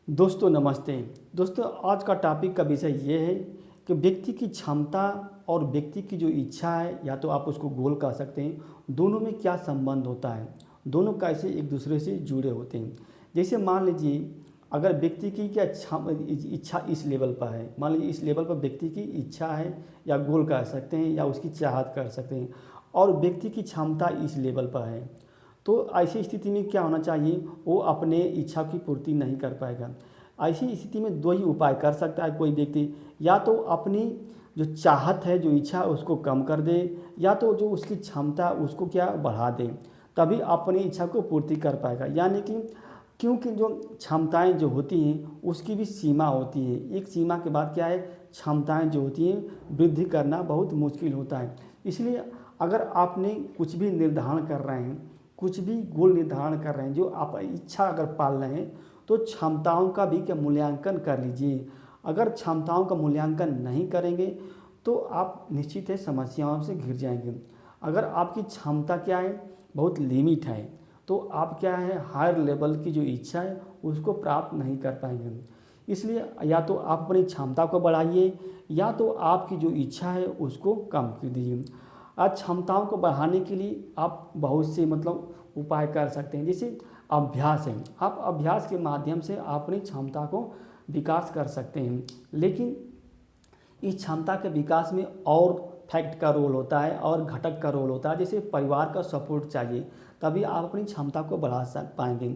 दोस्तों नमस्ते। दोस्तों आज का टॉपिक का विषय ये है कि व्यक्ति की क्षमता और व्यक्ति की जो इच्छा है या तो आप उसको गोल कह सकते हैं, दोनों में क्या संबंध होता है, दोनों कैसे एक दूसरे से जुड़े होते हैं। जैसे मान लीजिए अगर व्यक्ति की क्या इच्छा इस लेवल पर है, मान लीजिए इस लेवल पर व्यक्ति की इच्छा है या गोल कह सकते हैं या उसकी चाहत कर सकते हैं, और व्यक्ति की क्षमता इस लेवल पर है, तो ऐसी स्थिति में क्या होना चाहिए, वो अपने इच्छा की पूर्ति नहीं कर पाएगा। ऐसी स्थिति में दो ही उपाय कर सकता है कोई व्यक्ति, या तो अपनी जो चाहत है जो इच्छा है उसको कम कर दे, या तो जो उसकी क्षमता उसको क्या बढ़ा दे, तभी अपनी इच्छा को पूर्ति कर पाएगा। यानी कि क्योंकि जो क्षमताएं जो होती हैं उसकी भी सीमा होती है, एक सीमा के बाद क्या है क्षमताएं जो होती हैं वृद्धि करना बहुत मुश्किल होता है। इसलिए अगर आपने कुछ भी निर्धारण कर रहे हैं, कुछ भी गोल निर्धारण कर रहे हैं, जो आप इच्छा अगर पाल रहे हैं, तो क्षमताओं का भी क्या मूल्यांकन कर लीजिए। अगर क्षमताओं का मूल्यांकन नहीं करेंगे तो आप निश्चित है समस्याओं से घिर जाएंगे। अगर आपकी क्षमता क्या है बहुत लिमिट है, तो आप क्या है हायर लेवल की जो इच्छा है उसको प्राप्त नहीं कर पाएंगे। इसलिए या तो आप अपनी क्षमता को बढ़ाइए या तो आपकी जो इच्छा है उसको कम कर दीजिए। आज क्षमताओं को बढ़ाने के लिए आप बहुत से उपाय कर सकते हैं। जैसे अभ्यास है, आप अभ्यास के माध्यम से अपनी क्षमता को विकास कर सकते हैं। लेकिन इस क्षमता के विकास में और फैक्ट का रोल होता है और घटक का रोल होता है। जैसे परिवार का सपोर्ट चाहिए, तभी आप अपनी क्षमता को बढ़ा पाएंगे।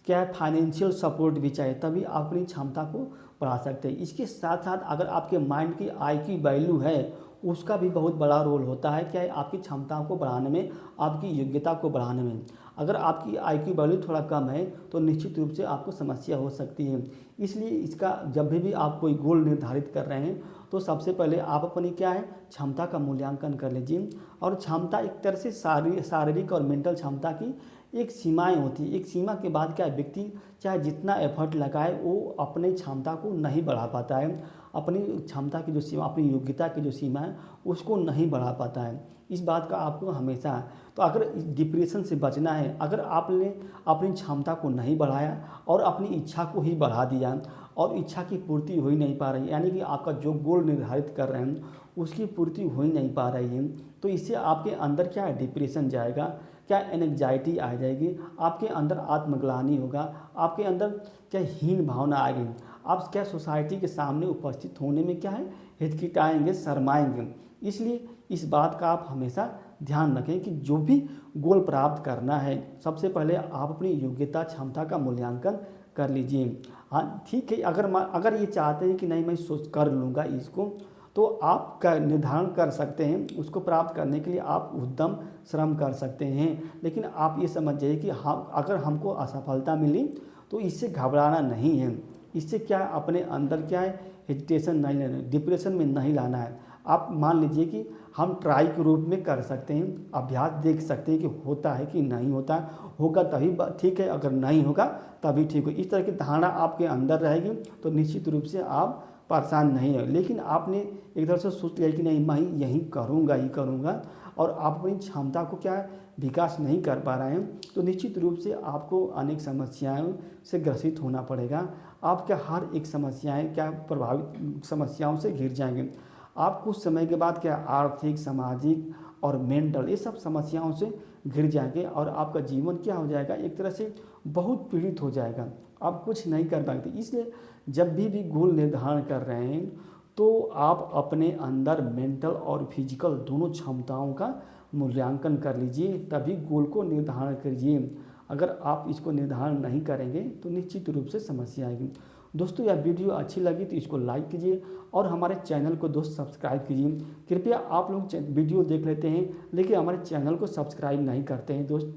क्या है फाइनेंशियल सपोर्ट भी चाहिए, तभी आप अपनी क्षमता को बढ़ा सकते हैं। इसके साथ साथ अगर आपके माइंड की आई की वैल्यू है उसका भी बहुत बड़ा रोल होता है, क्या है आपकी क्षमताओं को बढ़ाने में, आपकी योग्यता को बढ़ाने में। अगर आपकी आई की वैल्यू थोड़ा कम है तो निश्चित रूप से आपको समस्या हो सकती है। इसलिए इसका जब भी आप कोई गोल निर्धारित कर रहे हैं तो सबसे पहले आप अपनी क्या है क्षमता का मूल्यांकन कर लीजिए। और क्षमता एक तरह से शारीरिक और मेंटल क्षमता की एक सीमाएं होती है। एक सीमा के बाद क्या व्यक्ति चाहे जितना एफर्ट लगाए वो अपने क्षमता को नहीं बढ़ा पाता है, अपनी क्षमता की जो सीमा, अपनी योग्यता की जो सीमा है उसको नहीं बढ़ा पाता है। इस बात का आपको हमेशा, तो अगर इस डिप्रेशन से बचना है, अगर आपने अपनी क्षमता को नहीं बढ़ाया और अपनी इच्छा को ही बढ़ा दिया और इच्छा की पूर्ति हो ही नहीं पा रही, यानी कि आपका जो गोल निर्धारित कर रहे हैं उसकी पूर्ति हो ही नहीं पा रही है, तो इससे आपके अंदर क्या है डिप्रेशन जाएगा, क्या एंग्जाइटी आ जाएगी, आपके अंदर आत्मग्लानि होगा, आपके अंदर क्या हीन भावना आएगी, आप क्या सोसाइटी के सामने उपस्थित होने में क्या है हिचकिचाएंगे, शर्माएंगे। इसलिए इस बात का आप हमेशा ध्यान रखें कि जो भी गोल प्राप्त करना है सबसे पहले आप अपनी योग्यता क्षमता का मूल्यांकन कर लीजिए। हाँ ठीक है, अगर ये चाहते हैं कि नहीं मैं सोच कर लूँगा इसको, तो आप का निर्धारण कर सकते हैं। उसको प्राप्त करने के लिए आप उद्यम श्रम कर सकते हैं। लेकिन आप ये समझ जाइए कि हम अगर हमको असफलता मिली तो इससे घबराना नहीं है, इससे क्या अपने अंदर क्या है हेजिटेशन नहीं लेना, डिप्रेशन में नहीं लाना है। आप मान लीजिए कि हम ट्राई के रूप में कर सकते हैं, अभ्यास देख सकते हैं कि होता है कि नहीं होता, होगा तभी ठीक है, अगर नहीं होगा तभी ठीक हो। इस तरह की धारणा आपके अंदर रहेगी तो निश्चित रूप से आप परेशान नहीं है। लेकिन आपने एक तरह से सोच लिया कि नहीं मैं यही करूँगा ही करूँगा और आप अपनी क्षमता को क्या है विकास नहीं कर पा रहे हैं, तो निश्चित रूप से आपको अनेक समस्याओं से ग्रसित होना पड़ेगा। आप क्या हर एक समस्याएं क्या प्रभावित समस्याओं से घिर जाएंगे। आप कुछ समय के बाद क्या आर्थिक, सामाजिक और मेंटल ये सब समस्याओं से घिर जाएंगे और आपका जीवन क्या हो जाएगा एक तरह से बहुत पीड़ित हो जाएगा, आप कुछ नहीं कर पाएंगे। इसलिए जब भी गोल निर्धारण कर रहे हैं तो आप अपने अंदर मेंटल और फिजिकल दोनों क्षमताओं का मूल्यांकन कर लीजिए, तभी गोल को निर्धारण करिए। अगर आप इसको निर्धारण नहीं करेंगे तो निश्चित रूप से समस्या आएगी। दोस्तों यह वीडियो अच्छी लगी तो इसको लाइक कीजिए और हमारे चैनल को दोस्त सब्सक्राइब कीजिए। कृपया आप लोग वीडियो देख लेते हैं लेकिन हमारे चैनल को सब्सक्राइब नहीं करते हैं दोस्त।